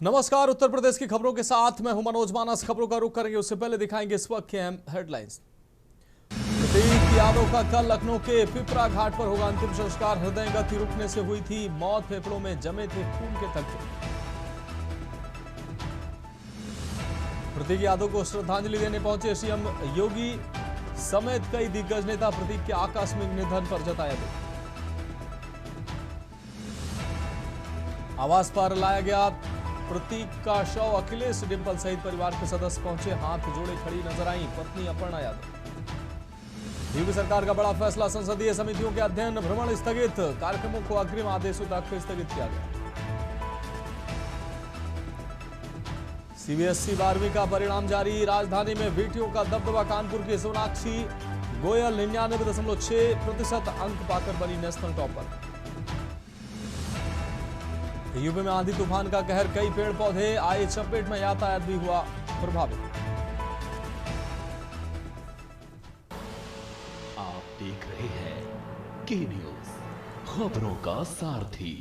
नमस्कार, उत्तर प्रदेश की खबरों के साथ मैं हूं मनोज मानस। खबरों का रुख करेंगे उससे पहले दिखाएंगे इस वक्त के अहम हेडलाइंस। प्रतीक यादव का कल लखनऊ के पिपरा घाट पर होगा अंतिम संस्कार। हृदय गति रुकने से हुई थी मौत, फेफड़ों में जमे थे खून के थक्के। प्रतीक यादव को श्रद्धांजलि देने पहुंचे सीएम योगी समेत कई दिग्गज नेता। प्रतीक के आकस्मिक निधन पर जताया दुख। आवास पर लाया गया प्रतीक का शव। अखिलेश, डिंपल सहित परिवार के सदस्य पहुंचे। हाथ जोड़े खड़ी नजर आई पत्नी अपर्णा यादव। यूपी सरकार का बड़ा फैसला, संसदीय समितियों के अध्ययन भ्रमण स्थगित। कार्यक्रमों को अग्रिम आदेशों तक स्थगित किया गया। सीबीएसई 12वीं का परिणाम जारी। राजधानी में बेटियों का दबदबा। कानपुर की सोनाक्षी गोयल 99.6% अंक पाकर बनी नेशनल टॉपर। यूपी में आंधी तूफान का कहर, कई पेड़ पौधे आए चपेट में, यातायात भी हुआ प्रभावित। आप देख रहे हैं के न्यूज, खबरों का सारथी।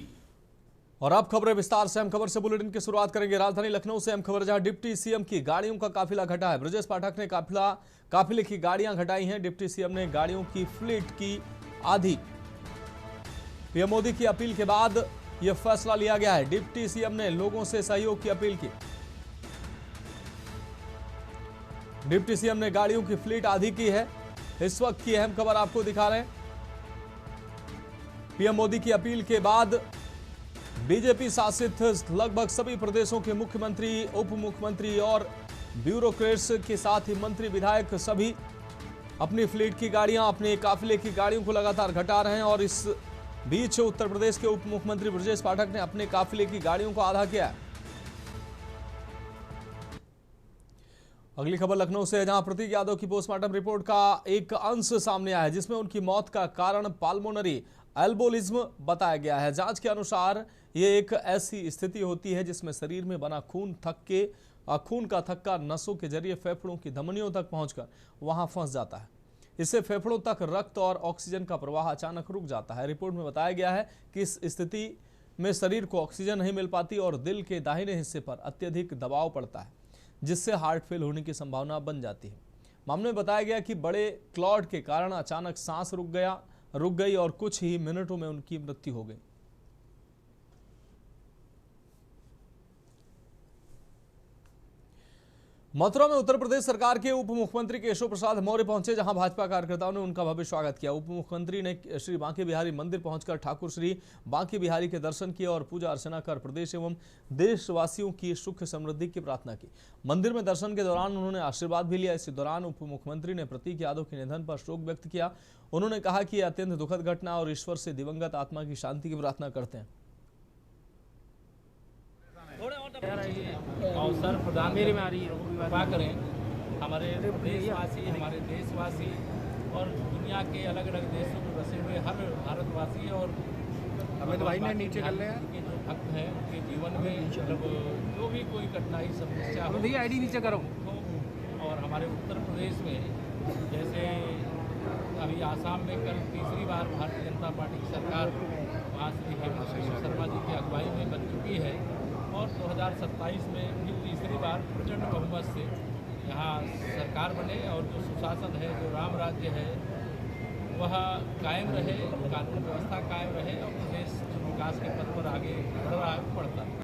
और अब खबरें विस्तार से। हम खबर से बुलेटिन की शुरुआत करेंगे राजधानी लखनऊ से। हम खबर जहां डिप्टी सीएम की गाड़ियों का काफिला घटा है। ब्रजेश पाठक ने काफिले की गाड़ियां घटाई हैं। डिप्टी सीएम ने गाड़ियों की फ्लीट की आधी। पीएम मोदी की अपील के बाद यह फैसला लिया गया है। डिप्टी सीएम ने लोगों से सहयोग की अपील की। डिप्टी सीएम ने गाड़ियों की फ्लीट आधी की है। इस वक्त की अहम खबर आपको दिखा रहे हैं। पीएम मोदी की अपील के बाद बीजेपी शासित लगभग सभी प्रदेशों के मुख्यमंत्री, उप मुख्यमंत्री और ब्यूरोक्रेट्स के साथ ही मंत्री, विधायक सभी अपनी फ्लीट की गाड़ियां, अपने काफिले की गाड़ियों को लगातार घटा रहे हैं। और इस बीच उत्तर प्रदेश के उप मुख्यमंत्री ब्रजेश पाठक ने अपने काफिले की गाड़ियों को आधा किया है। अगली खबर लखनऊ से है, जहां प्रतीक यादव की पोस्टमार्टम रिपोर्ट का एक अंश सामने आया है, जिसमें उनकी मौत का कारण पाल्मोनरी एल्बोलिज्म बताया गया है। जांच के अनुसार यह एक ऐसी स्थिति होती है जिसमें शरीर में बना खून का थक्का नसों के जरिए फेफड़ों की धमनियों तक पहुंचकर वहां फंस जाता है। इससे फेफड़ों तक रक्त और ऑक्सीजन का प्रवाह अचानक रुक जाता है। रिपोर्ट में बताया गया है कि इस स्थिति में शरीर को ऑक्सीजन नहीं मिल पाती और दिल के दाहिने हिस्से पर अत्यधिक दबाव पड़ता है, जिससे हार्ट फेल होने की संभावना बन जाती है। मामले में बताया गया कि बड़े क्लॉट के कारण अचानक सांस रुक गई और कुछ ही मिनटों में उनकी मृत्यु हो गई। मथुरा में उत्तर प्रदेश सरकार के उप मुख्यमंत्री केशव प्रसाद मौर्य पहुंचे, जहां भाजपा कार्यकर्ताओं ने उनका भव्य स्वागत किया। उप मुख्यमंत्री ने श्री बांके बिहारी मंदिर पहुंचकर ठाकुर श्री बांके बिहारी के दर्शन किए और पूजा अर्चना कर प्रदेश एवं देशवासियों की सुख समृद्धि की प्रार्थना की। मंदिर में दर्शन के दौरान उन्होंने आशीर्वाद भी लिया। इसी दौरान उप मुख्यमंत्री ने प्रतीक यादव के निधन पर शोक व्यक्त किया। उन्होंने कहा कि यह अत्यंत दुखद घटना और ईश्वर से दिवंगत आत्मा की शांति की प्रार्थना करते हैं। अवसर प्रदान कृपा करें हमारे देशवासी, हमारे देशवासी और दुनिया के अलग अलग देशों में बसे हुए हर भारतवासी और अमित भाई ने नीचे कर लिया के जो भक्त हैं उनके जीवन में मतलब जो भी कोई कठिनाई समस्या हो, भैया आईडी नीचे करो। और हमारे उत्तर प्रदेश में जैसे अभी आसाम में कल तीसरी बार भारतीय जनता पार्टी की सरकार वहाँ श्री हेमंत शर्मा जी की अगुवाई में बन चुकी है और 2027 में भी तीसरी बार प्रचंड बहुमत से यहाँ सरकार बने और जो सुशासन है, जो राम राज्य है, वह कायम रहे, कानून व्यवस्था कायम रहे और देश विकास के पथ पर आगे बढ़ रहा है, बढ़ता है।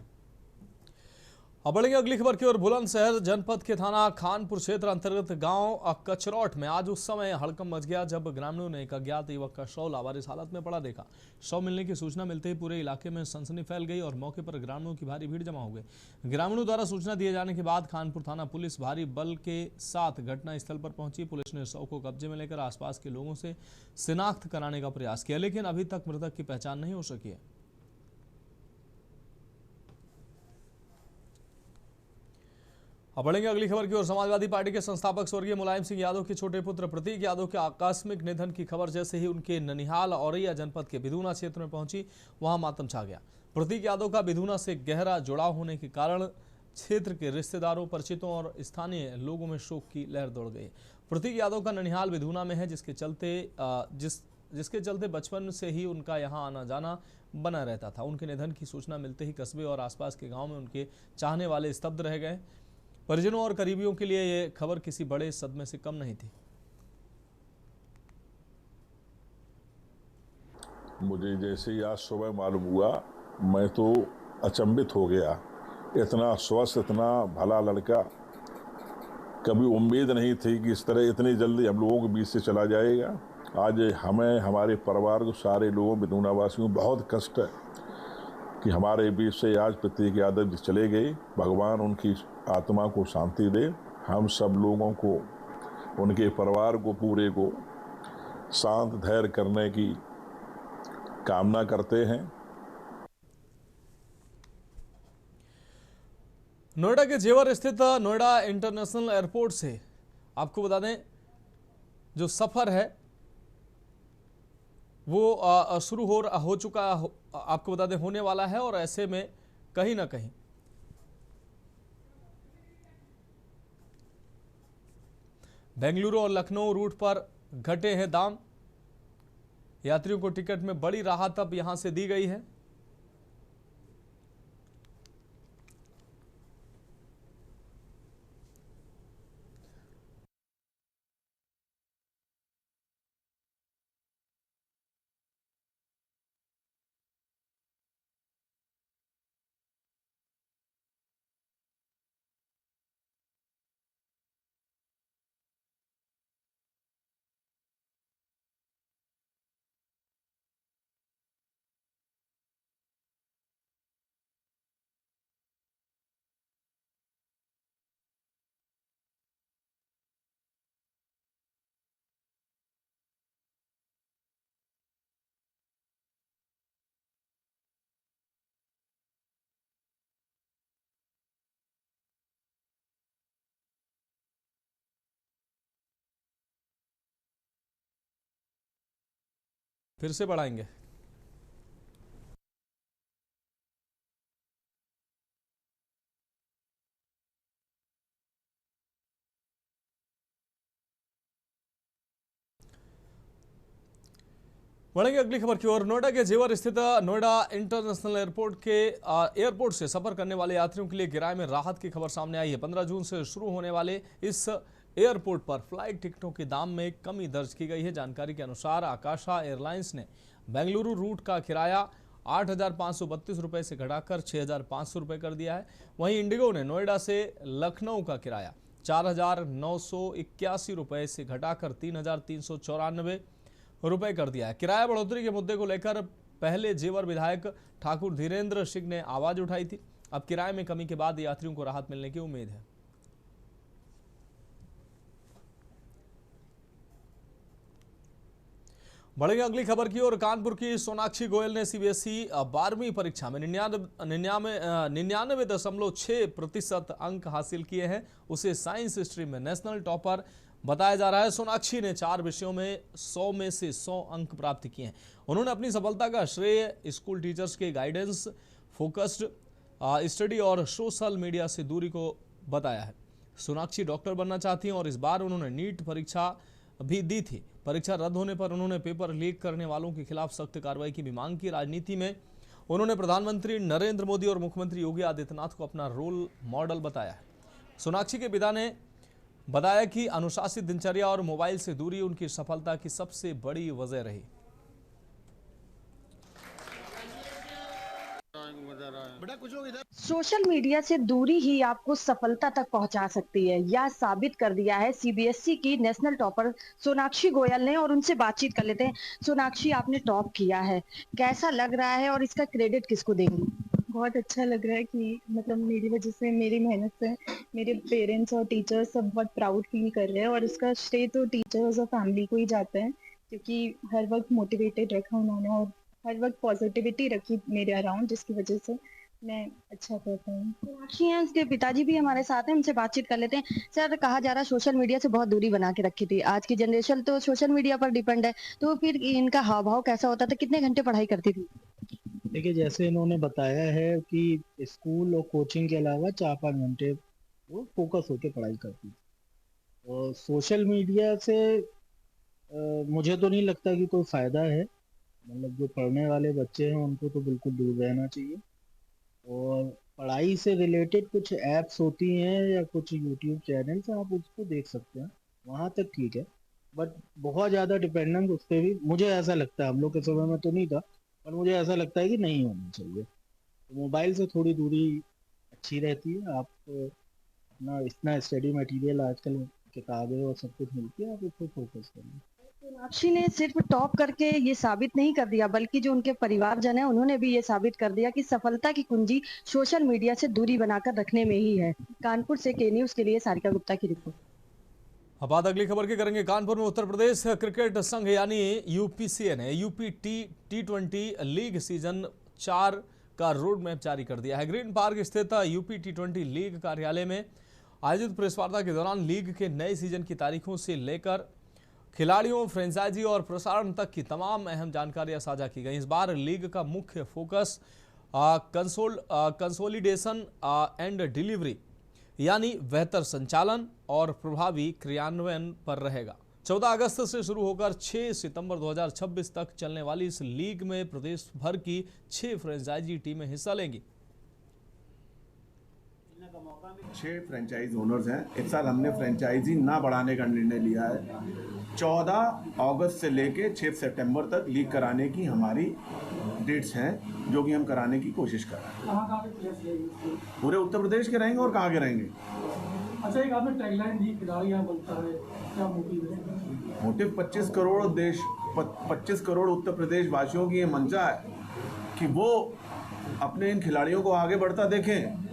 अब बढ़ेंगे अगली खबर की ओर। बुलंदशहर जनपद के थाना खानपुर क्षेत्र अंतर्गत गांव कचरौट में आज उस समय हड़कंप मच गया जब ग्रामीणों ने एक अज्ञात युवक का शव लावारिस हालत में पड़ा देखा। शव मिलने की सूचना मिलते ही पूरे इलाके में सनसनी फैल गई और मौके पर ग्रामीणों की भारी भीड़ जमा हो गई। ग्रामीणों द्वारा सूचना दिए जाने के बाद खानपुर थाना पुलिस भारी बल के साथ घटनास्थल पर पहुंची। पुलिस ने शव को कब्जे में लेकर आसपास के लोगों से शिनाख्त कराने का प्रयास किया, लेकिन अभी तक मृतक की पहचान नहीं हो सकी है। अब बढ़ेंगे अगली खबर की ओर। समाजवादी पार्टी के संस्थापक स्वर्गीय मुलायम सिंह यादव के छोटे पुत्र प्रतीक यादव के आकस्मिक निधन की खबर जैसे ही उनके ननिहाल औरैया जनपद के बिधूना क्षेत्र में पहुंची, वहां मातम छा गया। प्रतीक यादव का बिधूना से गहरा जुड़ाव होने के कारण क्षेत्र के रिश्तेदारों, परिचितों और स्थानीय लोगों में शोक की लहर दौड़ गई। प्रतीक यादव का ननिहाल बिधूना में है, जिसके चलते जिसके चलते बचपन से ही उनका यहाँ आना जाना बना रहता था। उनके निधन की सूचना मिलते ही कस्बे और आसपास के गांव में उनके चाहने वाले स्तब्ध रह गए। परिजनों और करीबियों के लिए ये खबर किसी बड़े सदमे से कम नहीं थी। मुझे जैसे ही आज सुबह मालूम हुआ, मैं तो अचंभित हो गया। इतना स्वस्थ, इतना भला लड़का, कभी उम्मीद नहीं थी कि इस तरह इतनी जल्दी हम लोगों के बीच से चला जाएगा। आज हमें, हमारे परिवार को, सारे लोगों, बितूना वासियों बहुत कष्ट है कि हमारे बीच से आज प्रतीक यादव जी चले गए। भगवान उनकी आत्मा को शांति दे। हम सब लोगों को, उनके परिवार को पूरे को शांत धैर्य करने की कामना करते हैं। नोएडा के जेवर स्थित नोएडा इंटरनेशनल एयरपोर्ट से आपको बता दें, जो सफर है वो शुरू हो चुका, आपको बता दें होने वाला है। और ऐसे में कहीं ना कहीं बेंगलुरु और लखनऊ रूट पर घटे हैं दाम। यात्रियों को टिकट में बड़ी राहत अब यहां से दी गई है। फिर से बढ़ाएंगे। बढ़ेंगे अगली खबर की ओर। नोएडा के जेवर स्थित नोएडा इंटरनेशनल एयरपोर्ट से सफर करने वाले यात्रियों के लिए किराए में राहत की खबर सामने आई है। 15 जून से शुरू होने वाले इस एयरपोर्ट पर फ्लाइट टिकटों के दाम में कमी दर्ज की गई है। जानकारी के अनुसार आकाशा एयरलाइंस ने बेंगलुरु रूट का किराया 8,532 रुपये से घटाकर 6,500 रुपये कर दिया है। वहीं इंडिगो ने नोएडा से लखनऊ का किराया 4,981 रुपये से घटाकर 3,394 रुपए कर दिया है। किराया बढ़ोतरी के मुद्दे को लेकर पहले जेवर विधायक ठाकुर धीरेन्द्र सिंह ने आवाज उठाई थी। अब किराए में कमी के बाद यात्रियों को राहत मिलने की उम्मीद है। बढ़ेंगे अगली खबर की ओर। कानपुर की सोनाक्षी गोयल ने सीबीएसई 12वीं परीक्षा में 99.6% अंक हासिल किए हैं। उसे साइंस स्ट्रीम में नेशनल टॉपर बताया जा रहा है। सोनाक्षी ने 4 विषयों में 100 में से 100 अंक प्राप्त किए हैं। उन्होंने अपनी सफलता का श्रेय स्कूल टीचर्स के गाइडेंस, फोकस्ड स्टडी और सोशल मीडिया से दूरी को बताया है। सोनाक्षी डॉक्टर बनना चाहती हैं और इस बार उन्होंने नीट परीक्षा भी दी थी। परीक्षा रद्द होने पर उन्होंने पेपर लीक करने वालों के खिलाफ सख्त कार्रवाई की भी मांग की। राजनीति में उन्होंने प्रधानमंत्री नरेंद्र मोदी और मुख्यमंत्री योगी आदित्यनाथ को अपना रोल मॉडल बताया है। सोनाक्षी के पिता ने बताया कि अनुशासित दिनचर्या और मोबाइल से दूरी उनकी सफलता की सबसे बड़ी वजह रही। सोशल मीडिया से दूरी ही आपको सफलता तक पहुंचा सकती है, यह साबित कर दिया है सीबीएसई की नेशनल टॉपर सोनाक्षी गोयल ने। और उनसे बातचीत कर लेते हैं। सोनाक्षी, आपने टॉप किया है, कैसा लग रहा है और इसका क्रेडिट किसको देंगी? बहुत अच्छा लग रहा है कि मतलब मेरी वजह से, मेरी मेहनत से मेरे पेरेंट्स और टीचर्स सब बहुत प्राउड फील कर रहे हैं। और इसका श्रेय तो टीचर्स और फैमिली को ही जाता है, क्योंकि हर वक्त मोटिवेटेड रखा उन्होंने और हर वक्त पॉजिटिविटी रखी मेरे अराउंड, जिसकी वजह से मैं अच्छा कर पाऊँ। सोनाक्षी हैं, उसके पिताजी भी हमारे साथ हैं, उनसे बातचीत कर लेते हैं। सर, कहा जा रहा है सोशल मीडिया से बहुत दूरी बना के रखी थी। आज की जनरेशन तो सोशल मीडिया पर डिपेंड है, तो फिर इनका हाव भाव कैसा होता था? कितने घंटे पढ़ाई करती थी? देखिए, जैसे इन्होंने बताया है कि स्कूल और कोचिंग के अलावा 4-5 घंटे वो फोकस होकर पढ़ाई करती थी। और सोशल मीडिया से मुझे तो नहीं लगता कि कोई फायदा है। मतलब जो पढ़ने वाले बच्चे हैं उनको तो बिल्कुल दूर रहना चाहिए। और पढ़ाई से रिलेटेड कुछ ऐप्स होती हैं या कुछ यूट्यूब चैनल्स आप उसको देख सकते हैं, वहाँ तक ठीक है। बट बहुत ज़्यादा डिपेंडेंस उस पर भी मुझे ऐसा लगता है, हम लोग के समय में तो नहीं था, पर मुझे ऐसा लगता है कि नहीं होना चाहिए। तो मोबाइल से थोड़ी दूरी अच्छी रहती है। आप अपना इतना स्टडी मटेरियल आजकल किताबें और सब कुछ मिलती है, आप उस पर फोकस करिए। सोनाक्षी ने सिर्फ टॉप करके ये साबित नहीं कर दिया, बल्कि जो उनके परिवारजन है उन्होंने भी ये साबित कर दिया कि सफलता की कुंजी सोशल मीडिया से दूरी बनाकर रखने में ही है। कानपुर से के न्यूज के लिए सारिका गुप्ता की रिपोर्ट। अब बात अगली खबर की करेंगे। कानपुर में उत्तर प्रदेश क्रिकेट संघ यानी यूपीसीए ने यूपी T20 लीग सीजन 4 का रोड मैप जारी कर दिया है। ग्रीन पार्क स्थित यूपी T20 लीग कार्यालय में आयोजित प्रेस वार्ता के दौरान लीग के नए सीजन की तारीखों से लेकर खिलाड़ियों, फ्रेंचाइजी और प्रसारण तक की तमाम अहम जानकारियां साझा की गई। इस बार लीग का मुख्य फोकस कंसोलिडेशन एंड डिलीवरी यानी बेहतर संचालन और प्रभावी क्रियान्वयन पर रहेगा। 14 अगस्त से शुरू होकर 6 सितंबर 2026 तक चलने वाली इस लीग में प्रदेश भर की 6 फ्रेंचाइजी टीमें हिस्सा लेंगी। 6 फ्रेंचाइज ओनर्स हैं। इस साल हमने फ्रेंचाइजी ना बढ़ाने का निर्णय लिया है। 14 अगस्त से लेके 6 सितंबर तक लीग कराने की हमारी डेट्स हैं, जो कि हम कराने की कोशिश कर रहे हैं। पूरे उत्तर प्रदेश के रहेंगे और कहाँ के रहेंगे। अच्छा, एक आपने टैगलाइन दी, खिलाड़ी यहाँ बनता है, क्या मोटिव है? मोटिव 25 करोड़ उत्तर प्रदेश वासियों की ये मंशा है कि वो अपने इन खिलाड़ियों को आगे बढ़ता देखें।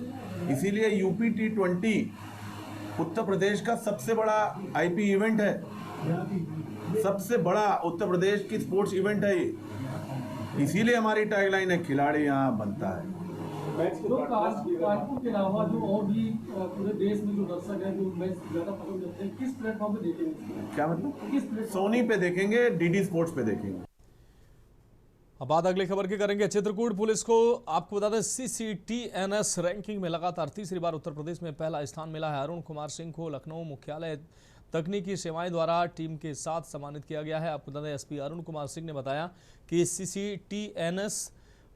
इसीलिए यूपी T20 उत्तर प्रदेश का सबसे बड़ा आईपी इवेंट है, सबसे बड़ा उत्तर प्रदेश की स्पोर्ट्स इवेंट है ये। इसीलिए हमारी टैगलाइन है, खिलाड़ी यहाँ बनता है। कानपुर के अलावा जो और भी पूरे देश में जो दर्शक हैं जो मैच ज़्यादा पसंद करते हैं, किस प्लेटफॉर्म पे देखेंगे? क्या मतलब? सोनी पे देखेंगे, डीडी स्पोर्ट्स पे देखेंगे। अब बात अगली खबर की करेंगे। चित्रकूट पुलिस को आपको बता दें CCTNS रैंकिंग में लगातार तीसरी बार उत्तर प्रदेश में पहला स्थान मिला है। अरुण कुमार सिंह को लखनऊ मुख्यालय तकनीकी सेवाएं द्वारा टीम के साथ सम्मानित किया गया है। आपको बता दें SP अरुण कुमार सिंह ने बताया कि CCTNS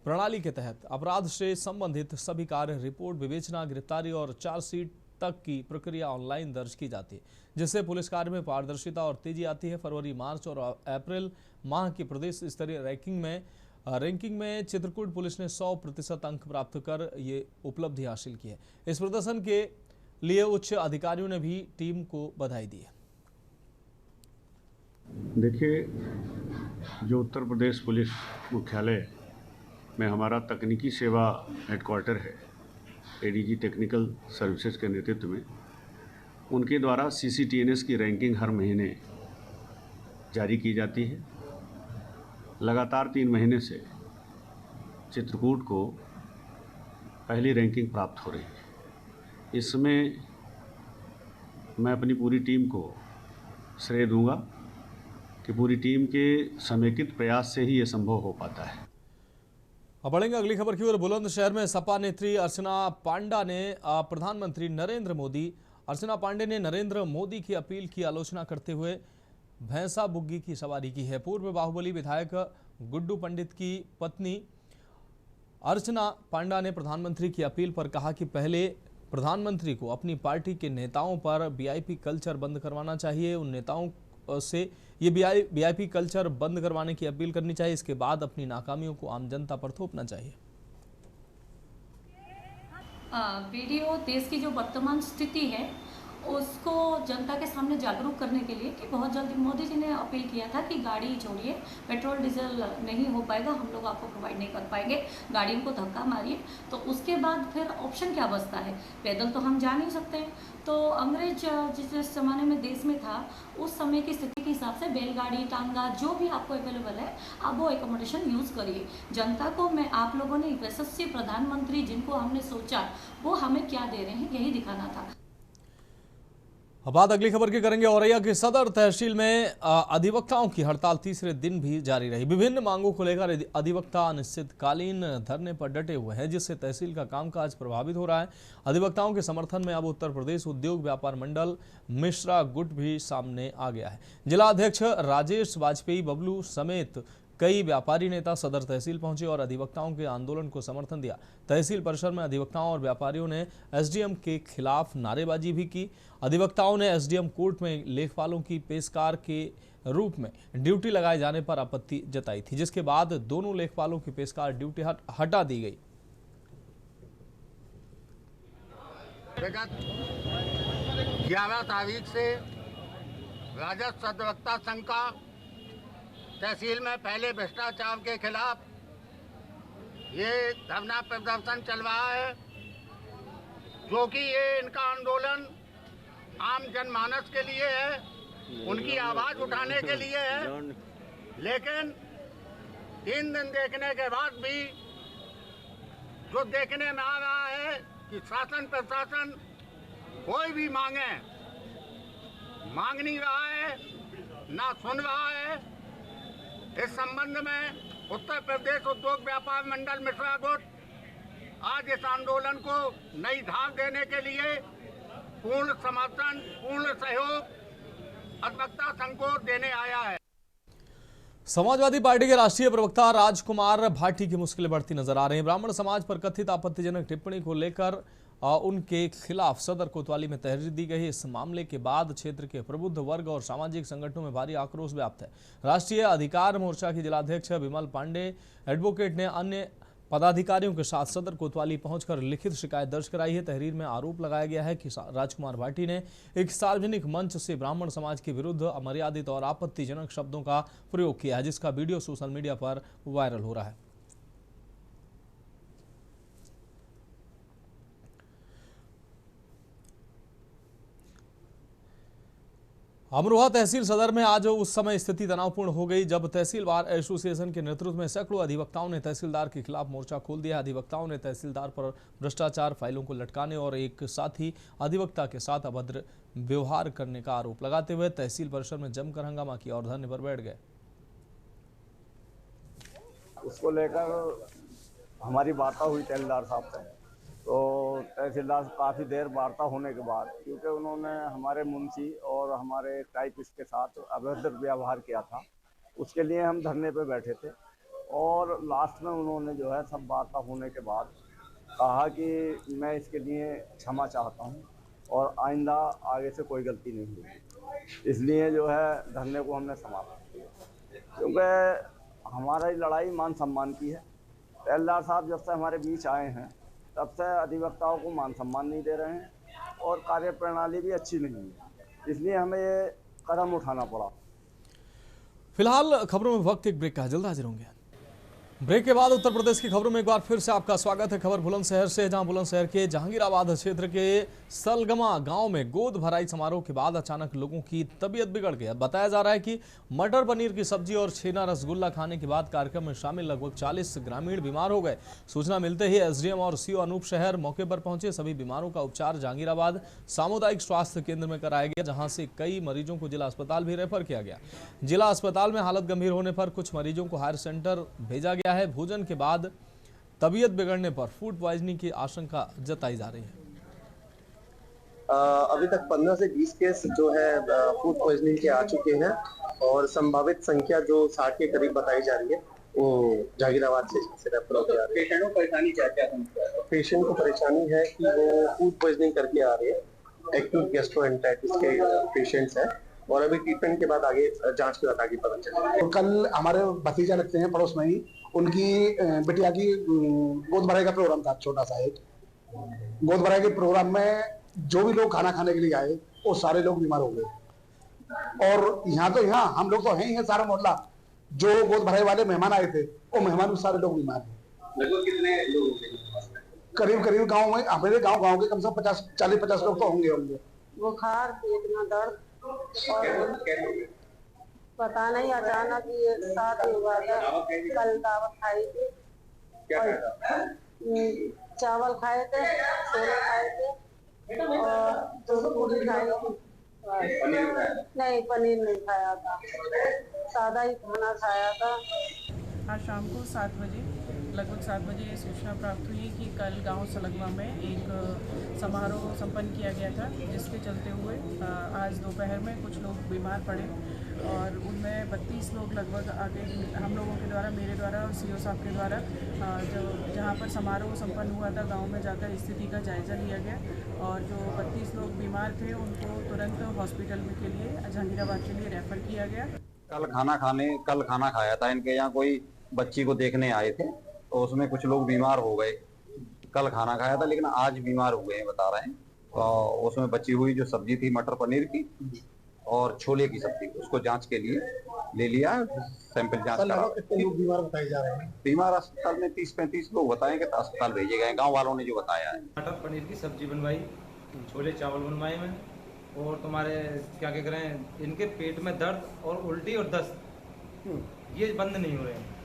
प्रणाली के तहत अपराध से संबंधित सभी कार्य, रिपोर्ट, विवेचना, गिरफ्तारी और चार्जशीट तक की प्रक्रिया ऑनलाइन दर्ज की जाती है, जिससे पुलिस कार्य में पारदर्शिता और तेजी आती है। फरवरी, मार्च और अप्रैल माह की प्रदेश स्तरीय रैंकिंग में चित्रकूट पुलिस ने 100% अंक प्राप्त कर ये उपलब्धि हासिल की है। इस प्रदर्शन के लिए उच्च अधिकारियों ने भी टीम को बधाई दी है। देखिए, जो उत्तर प्रदेश पुलिस मुख्यालय में हमारा तकनीकी सेवा हेडक्वार्टर है, ADG टेक्निकल सर्विसेज के नेतृत्व में, उनके द्वारा CCTNS की रैंकिंग हर महीने जारी की जाती है। लगातार 3 महीने से चित्रकूट को पहली रैंकिंग प्राप्त हो रही है। इसमें मैं अपनी पूरी टीम को श्रेय दूंगा कि पूरी टीम के समेकित प्रयास से ही ये संभव हो पाता है। अब बढ़ेंगे अगली खबर की ओर। बुलंदशहर में सपा नेत्री अर्चना पांडा ने अर्चना पांडे ने नरेंद्र मोदी की अपील की आलोचना करते हुए भैंसा बुग्गी की सवारी की है। पूर्व बाहुबली विधायक गुड्डू पंडित की पत्नी अर्चना पांडा ने प्रधानमंत्री की अपील पर कहा कि पहले प्रधानमंत्री को अपनी पार्टी के नेताओं पर VIP कल्चर बंद करवाना चाहिए। उन नेताओं से ये VIP कल्चर बंद करवाने की अपील करनी चाहिए। इसके बाद अपनी नाकामियों को आम जनता पर थोपना चाहिए। वीडियो देश की जो वर्तमान स्थिति है उसको जनता के सामने जागरूक करने के लिए कि बहुत जल्दी मोदी जी ने अपील किया था कि गाड़ी छोड़िए, पेट्रोल डीजल नहीं हो पाएगा, हम लोग आपको प्रोवाइड नहीं कर पाएंगे, गाड़ियों को धक्का मारिए। तो उसके बाद फिर ऑप्शन क्या बचता है? पैदल तो हम जा नहीं सकते। तो अंग्रेज जिस ज़माने में देश में था, उस समय की स्थिति के हिसाब से बैलगाड़ी, टांगा, जो भी आपको अवेलेबल है, आप वो एकोमोडेशन यूज़ करिए। जनता को मैं आप लोगों ने यशस्वी प्रधानमंत्री जिनको हमने सोचा वो हमें क्या दे रहे हैं, यही दिखाना था। अब बात अगली खबर की करेंगे। औरैया की सदर तहसील में अधिवक्ताओं की हड़ताल तीसरे दिन भी जारी रही। विभिन्न मांगों को लेकर अधिवक्ता अनिश्चितकालीन धरने पर डटे हुए हैं, जिससे तहसील का कामकाज प्रभावित हो रहा है। अधिवक्ताओं के समर्थन में अब उत्तर प्रदेश उद्योग व्यापार मंडल मिश्रा गुट भी सामने आ गया है। जिला अध्यक्ष राजेश वाजपेयी बबलू समेत कई व्यापारी नेता सदर तहसील पहुंचे और अधिवक्ताओं के आंदोलन को समर्थन दिया। तहसील परिसर में अधिवक्ताओं और व्यापारियों ने एसडीएम के खिलाफ नारेबाजी भी की। अधिवक्ताओं ने एसडीएम कोर्ट में लेखपालों की पेशकार के रूप में ड्यूटी लगाए जाने पर आपत्ति जताई थी, जिसके बाद दोनों लेखपालों की पेशकार ड्यूटी हटा दी गई। विगत 11 तारीख से राजस्व अधिवक्ता संघ का तहसील में पहले भ्रष्टाचार के खिलाफ ये धरना प्रदर्शन चल रहा है, जो कि ये इनका आंदोलन आम जनमानस के लिए है, उनकी आवाज उठाने के लिए है। लेकिन 3 दिन देखने के बाद भी जो देखने में आ रहा है कि शासन प्रशासन कोई भी मांग नहीं रहा है, ना सुन रहा है। इस संबंध में उत्तर प्रदेश उद्योग व्यापार मंडल मिश्रा गुट आज इस आंदोलन को नई धार देने के लिए पूर्ण समर्थन, पूर्ण सहयोग अधिवक्ता संघ को देने आया है। समाजवादी पार्टी के राष्ट्रीय प्रवक्ता राजकुमार भाटी की मुश्किलें बढ़ती नजर आ रही हैं। ब्राह्मण समाज पर कथित आपत्तिजनक टिप्पणी को लेकर उनके खिलाफ सदर कोतवाली में तहरीर दी गई। इस मामले के बाद क्षेत्र के प्रबुद्ध वर्ग और सामाजिक संगठनों में भारी आक्रोश व्याप्त है। राष्ट्रीय अधिकार मोर्चा के जिलाध्यक्ष विमल पांडे एडवोकेट ने अन्य पदाधिकारियों के साथ सदर कोतवाली पहुंचकर लिखित शिकायत दर्ज कराई है। तहरीर में आरोप लगाया गया है कि राजकुमार भाटी ने एक सार्वजनिक मंच से ब्राह्मण समाज के विरुद्ध अमर्यादित और आपत्तिजनक शब्दों का प्रयोग किया है, जिसका वीडियो सोशल मीडिया पर वायरल हो रहा है। अमरोहा तहसील सदर में आज उस समय स्थिति तनावपूर्ण हो गई जब तहसील बार एसोसिएशन के नेतृत्व में सैकड़ों अधिवक्ताओं ने तहसीलदार के खिलाफ मोर्चा खोल दिया। अधिवक्ताओं ने तहसीलदार पर भ्रष्टाचार, फाइलों को लटकाने और एक साथी अधिवक्ता के साथ अभद्र व्यवहार करने का आरोप लगाते हुए तहसील परिसर में जमकर हंगामा किया और धरने पर बैठ गए। उसको लेकर हमारी वार्ता हुई तहसीलदार साहब से, तो तहसीलदार काफ़ी देर वार्ता होने के बाद, क्योंकि उन्होंने हमारे मुंशी और हमारे टाइपिस्ट के साथ अभद्र व्यवहार किया था, उसके लिए हम धरने पे बैठे थे। और लास्ट में उन्होंने जो है सब वार्ता होने के बाद कहा कि मैं इसके लिए क्षमा चाहता हूं और आइंदा आगे से कोई गलती नहीं होगी। इसलिए जो है धरने को हमने समाप्त किया, क्योंकि हमारी लड़ाई मान सम्मान की है। तहसीलदार साहब जब से हमारे बीच आए हैं तब से अधिवक्ताओं को मान सम्मान नहीं दे रहे हैं और कार्य प्रणाली भी अच्छी नहीं है, इसलिए हमें ये कदम उठाना पड़ा। फिलहाल खबरों में वक्त एक ब्रेक का, जल्द हाजिर होंगे। ब्रेक के बाद उत्तर प्रदेश की खबरों में एक बार फिर से आपका स्वागत है। खबर बुलंदशहर से, जहां बुलंदशहर के जहांगीराबाद क्षेत्र के सलगमा गांव में गोद भराई समारोह के बाद अचानक लोगों की तबीयत बिगड़ गई। बताया जा रहा है कि मटर पनीर की सब्जी और छेना रसगुल्ला खाने के बाद कार्यक्रम में शामिल लगभग 40 ग्रामीण बीमार हो गए। सूचना मिलते ही एसडीएम और सीओ अनूप शहर मौके पर पहुंचे। सभी बीमारों का उपचार जहांगीराबाद सामुदायिक स्वास्थ्य केंद्र में कराया गया, जहां से कई मरीजों को जिला अस्पताल भी रेफर किया गया। जिला अस्पताल में हालत गंभीर होने पर कुछ मरीजों को हायर सेंटर भेजा गया है। भोजन के बाद तबीयत बिगड़ने पर फूड पॉइजनिंग की आशंका जताई जा रही है। अभी तक 15 से 20 केस जो है फूड पॉइजनिंग के आ चुके हैं और संभावित संख्या जो 60 के करीब बताई जा रही है वो जहांगीराबाद से रेफर हो गया। पेशेंट को परेशानी क्या है? पेशेंट को परेशानी है कि वो फूड पॉइजनिंग करके आ रहे हैं। एक्यूट गैस्ट्रोएंटेराइटिस के पेशेंट्स हैं और अभी ट्रीटमेंट के बाद आगे जांच के बाद आगे पता चलेगा। तो कल हमारे भतीजा लगते हैं पड़ोस में ही, उनकी बिटिया की गोद भराई का प्रोग्राम था, छोटा सा एक गोद भराई के प्रोग्राम में जो भी लोग खाना खाने के लिए आए वो सारे लोग बीमार हो गए। और यहाँ हम लोग तो हैं ही सारा मोहल्ला, जो गोद भराई वाले मेहमान आए थे वो मेहमान भी सारे लोग बीमार हैं। लगभग कितने लोग? करीब गांव में, हमारे गांव के कम से कम 40-50 लोग तो होंगे। बुखार, पेट में दर्द और पता नहीं, अचानक ये साथ हुआ था। कल दावत खाई थी, चावल खाए थे, छोले खाए थे और दूध पूरी खाई थी नहीं, पनीर नहीं खाया था, सादा ही खाना खाया था। आज शाम को 7 बजे लगभग 7 बजे ये सूचना प्राप्त हुई कि कल गांव सलगवा में एक समारोह संपन्न किया गया था, जिसके चलते हुए आज दोपहर में कुछ लोग बीमार पड़े और उनमें 32 लोग लगभग आगे हम लोगों के द्वारा, मेरे द्वारा और सीओ साहब के द्वारा जहां पर समारोह संपन्न हुआ था गांव में जाकर स्थिति का जायज़ा लिया गया और जो 32 लोग बीमार थे उनको तुरंत हॉस्पिटल में के लिए जहांगीराबाद के लिए रेफ़र किया गया। कल खाना खाया था, इनके यहाँ कोई बच्ची को देखने आए थे तो उसमें कुछ लोग बीमार हो गए। कल खाना खाया था लेकिन आज बीमार हुए हैं बता रहे हैं। उसमें बची हुई जो सब्जी थी मटर पनीर की और छोले की सब्जी, उसको जांच के लिए ले लिया, सैंपल जांच करा। कितने लोग बीमार बताए जा रहे हैं? बीमार अस्पताल में 30-35 लोग बताएं कि अस्पताल भेजे गए, गाँव वालों ने जो बताया है। मटर पनीर की सब्जी बनवाई, छोले चावल बनवाए में, और तुम्हारे क्या कह रहे हैं, इनके पेट में दर्द और उल्टी और दस्त ये बंद नहीं हो रहे हैं।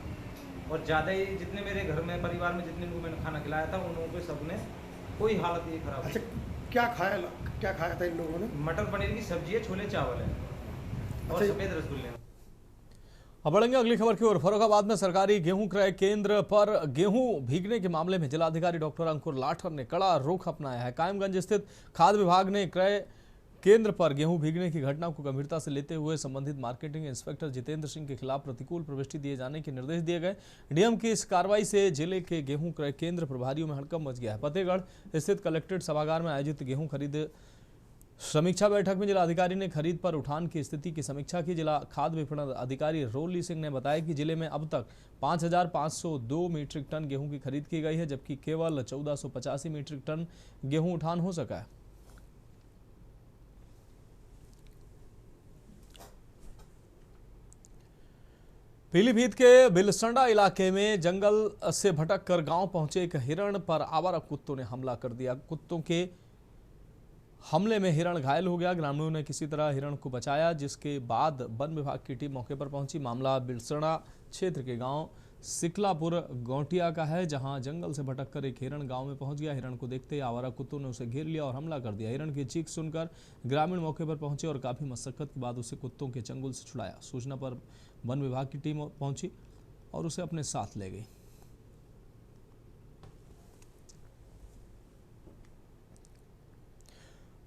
और ज़्यादा ही जितने मेरे घर में परिवार में जितने लोग मैंने खाना खिलाया था उन लोगों के सबने कोई हालत ये खराब। अच्छा, क्या खाया था इन लोगों ने? मटर पनीर की सब्जी है, छोले चावल है और सफेद रसगुल्ले। अब बढ़ेंगे अगली खबर की ओर। फर्रुखाबाद में सरकारी गेहूं क्रय केंद्र पर गेहूं भीगने के मामले में जिलाधिकारी डॉक्टर अंकुर लाठर ने कड़ा रुख अपनाया है। कायमगंज स्थित खाद्य विभाग ने क्रय केंद्र पर गेहूं भीगने की घटना को गंभीरता से लेते हुए संबंधित मार्केटिंग इंस्पेक्टर जितेंद्र सिंह के खिलाफ प्रतिकूल प्रविष्टि दिए जाने के निर्देश दिए गए। डीएम की इस कार्रवाई से जिले के गेहूं क्रय केंद्र प्रभारियों में हड़कंप मच गया है। फतेहगढ़ स्थित कलेक्ट्रेट सभागार में आयोजित गेहूं खरीद समीक्षा बैठक में जिलाधिकारी ने खरीद पर उठान की स्थिति की समीक्षा की। जिला खाद्य विपणन अधिकारी रोली सिंह ने बताया कि जिले में अब तक 5,502 मीट्रिक टन गेहूं की खरीद की गई है, जबकि केवल 1485 मीट्रिक टन गेहूं उठान हो सका है। पीलीभीत के बिलसंडा इलाके में जंगल से भटक कर गांव पहुंचे एक हिरण पर आवारा कुत्तों ने हमला कर दिया। कुत्तों के हमले में हिरण घायल हो गया। ग्रामीणों ने किसी तरह हिरण को बचाया, जिसके बाद वन विभाग की टीम मौके पर पहुंची। मामला बिलसंडा क्षेत्र के गांव सिकलापुर गौटिया का है, जहां जंगल से भटककर एक हिरण गांव में पहुंच गया। हिरण को देखते ही आवारा कुत्तों ने उसे घेर लिया और हमला कर दिया। हिरण की चीख सुनकर ग्रामीण मौके पर पहुंचे और काफी मशक्कत के बाद उसे कुत्तों के चंगुल से छुड़ाया। सूचना पर वन विभाग की टीम पहुंची और उसे अपने साथ ले गई।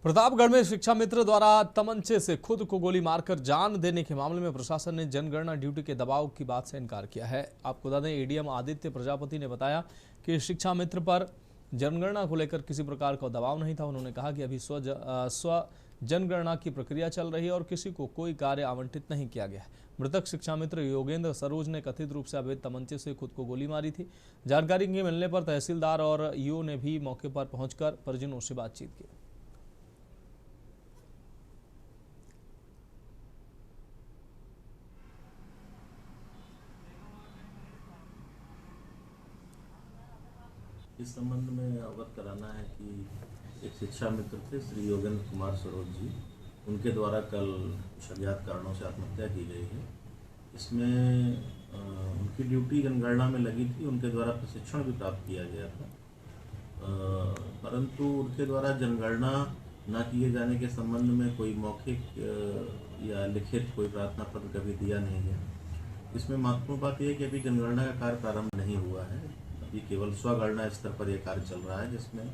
प्रतापगढ़ में शिक्षा मित्र द्वारा तमंचे से खुद को गोली मारकर जान देने के मामले में प्रशासन ने जनगणना ड्यूटी के दबाव की बात से इनकार किया है। आपको बता दें, एडीएम आदित्य प्रजापति ने बताया कि शिक्षा मित्र पर जनगणना को लेकर किसी प्रकार का दबाव नहीं था। उन्होंने कहा कि अभी स्व जनगणना की प्रक्रिया चल रही है और किसी को कोई कार्य आवंटित नहीं किया गया है। मृतक शिक्षा मित्र योगेंद्र सरोज ने कथित रूप से अवैध तमंचे से खुद को गोली मारी थी। जानकारी के मिलने पर तहसीलदार और ईओ ने भी मौके पर पहुंचकर परिजनों से बातचीत की। इस संबंध में अवगत कराना है कि एक शिक्षा मित्र थे श्री योगेंद्र कुमार सरोज जी, उनके द्वारा कल अज्ञात कारणों से आत्महत्या की गई है। इसमें उनकी ड्यूटी जनगणना में लगी थी, उनके द्वारा प्रशिक्षण भी प्राप्त किया गया था, परंतु उनके द्वारा जनगणना न किए जाने के संबंध में कोई मौखिक या लिखित कोई प्रार्थना पत्र कभी दिया नहीं है। इसमें महत्वपूर्ण बात यह है कि अभी जनगणना का कार्य प्रारंभ नहीं हुआ है, अभी केवल स्वगणना स्तर पर यह कार्य चल रहा है, जिसमें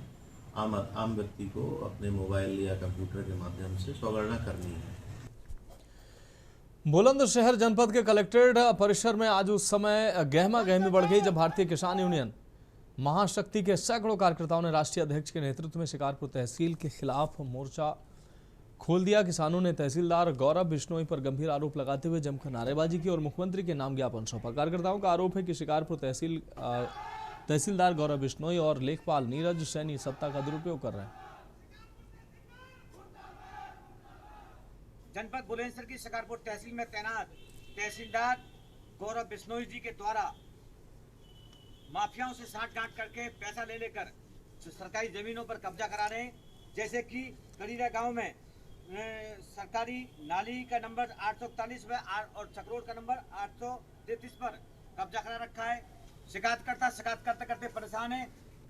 आम व्यक्ति को अपने मोबाइल या कंप्यूटर के माध्यम से स्वगणना करनी है। बुलंदशहर जनपद के कलेक्ट्रेट परिसर में आज उस समय गहमा गहमी बढ़ गई जब भारतीय किसान यूनियन महाशक्ति के सैकड़ों कार्यकर्ताओं ने राष्ट्रीय अध्यक्ष के नेतृत्व में शिकारपुर तहसील के खिलाफ मोर्चा खोल दिया। किसानों ने तहसीलदार गौरव बिश्नोई पर गंभीर आरोप लगाते हुए जमकर नारेबाजी की और मुख्यमंत्री के नाम ज्ञापन सौंपा। कार्यकर्ताओं का आरोप है कि शिकारपुर तहसीलदार गौरव बिश्नोई और लेखपाल नीरज सैनी सत्ता का दुरुपयोग कर रहे हैं। जनपद बुलंदशहर की शिकारपुर तहसील में तैनात तहसीलदार गौरव बिश्नोई जी के द्वारा माफियाओं से साठगांठ करके पैसा ले लेकर सरकारी जमीनों पर कब्जा करा रहे हैं। जैसे कि कड़ीरा गांव में सरकारी नाली का नंबर 841 में और चक्रोड का नंबर 833 पर कब्जा करा रखा है। शिकायत करते करते परेशान है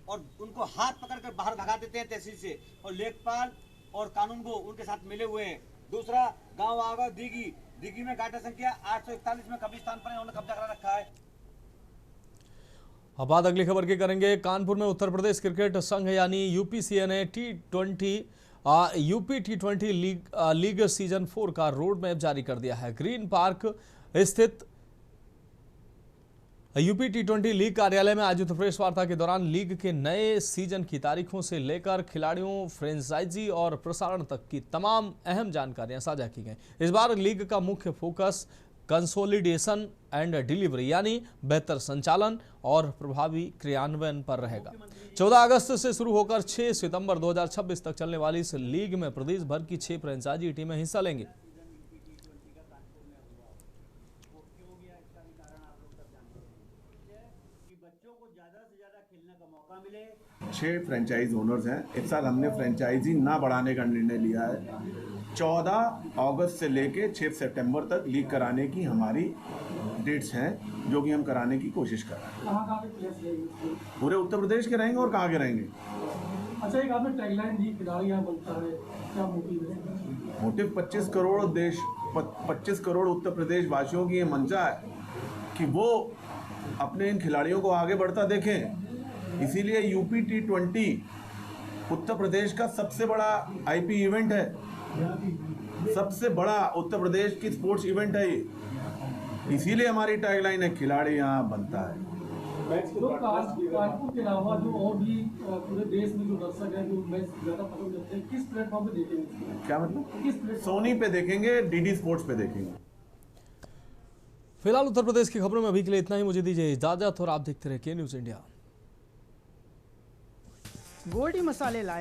और उनको हाथ पकड़कर बाहर भगा देते हैं तहसील से, और लेखपाल और कानून को उनके साथ मिले हुए हैं। दूसरा गांव आगा दिघी में गाटा संख्या 841 में कब्रिस्तान पर इन्होंने कब्जा करा रखा है। अब बात अगली खबर की करेंगे। कानपुर में उत्तर प्रदेश क्रिकेट संघ यानी यूपीसीए ने यूपी टी20 लीग सीजन 4 का रोड मैप जारी कर दिया है। ग्रीन पार्क स्थित यूपी टी20 लीग कार्यालय में आयोजित प्रेस वार्ता के दौरान लीग के नए सीजन की तारीखों से लेकर खिलाड़ियों, फ्रेंचाइजी और प्रसारण तक की तमाम अहम जानकारियां साझा की गई। इस बार लीग का मुख्य फोकस कंसोलिडेशन एंड डिलीवरी यानी बेहतर संचालन और प्रभावी क्रियान्वयन पर रहेगा। 14 अगस्त से शुरू होकर 6 सितंबर 2026 तक चलने वाली इस लीग में प्रदेश भर की 6 फ्रेंचाइजी टीमें हिस्सा लेंगी। 6 फ्रेंचाइज ओनर्स हैं। इस साल हमने फ्रेंचाइजी ना बढ़ाने का निर्णय लिया है। 14 अगस्त से लेके 6 सितंबर तक लीग कराने की हमारी डेट्स हैं, जो कि हम कराने की कोशिश कर रहे हैं। पूरे उत्तर प्रदेश के रहेंगे और कहाँ के रहेंगे। अच्छा, एक आपने टैगलाइन दी, खिलाड़ी यहाँ बनता है, क्या मोटिव है? मोटिव 25 करोड़ उत्तर प्रदेश वासियों की ये मंशा है कि वो अपने इन खिलाड़ियों को आगे बढ़ता देखें। इसीलिए यूपी टी20 उत्तर प्रदेश का सबसे बड़ा आईपी इवेंट है, सबसे बड़ा उत्तर प्रदेश की स्पोर्ट्स इवेंट है ये। इसीलिए हमारी टैगलाइन है, खिलाड़ी यहाँ बनता है। तो कानपुर के अलावा जो और भी पूरे देश में जो दर्शक है जो मैच ज़्यादा पसंद करते हैं, किस प्लेटफॉर्म पे देखेंगे? क्या मतलब? सोनी पे देखेंगे, डीडी स्पोर्ट्स पे देखेंगे। फिलहाल उत्तर प्रदेश की खबरों में अभी के लिए इतना ही। मुझे दीजिए इजाजत और आप देखते रहिए के न्यूज़ इंडिया। गोल्डी मसाले लाए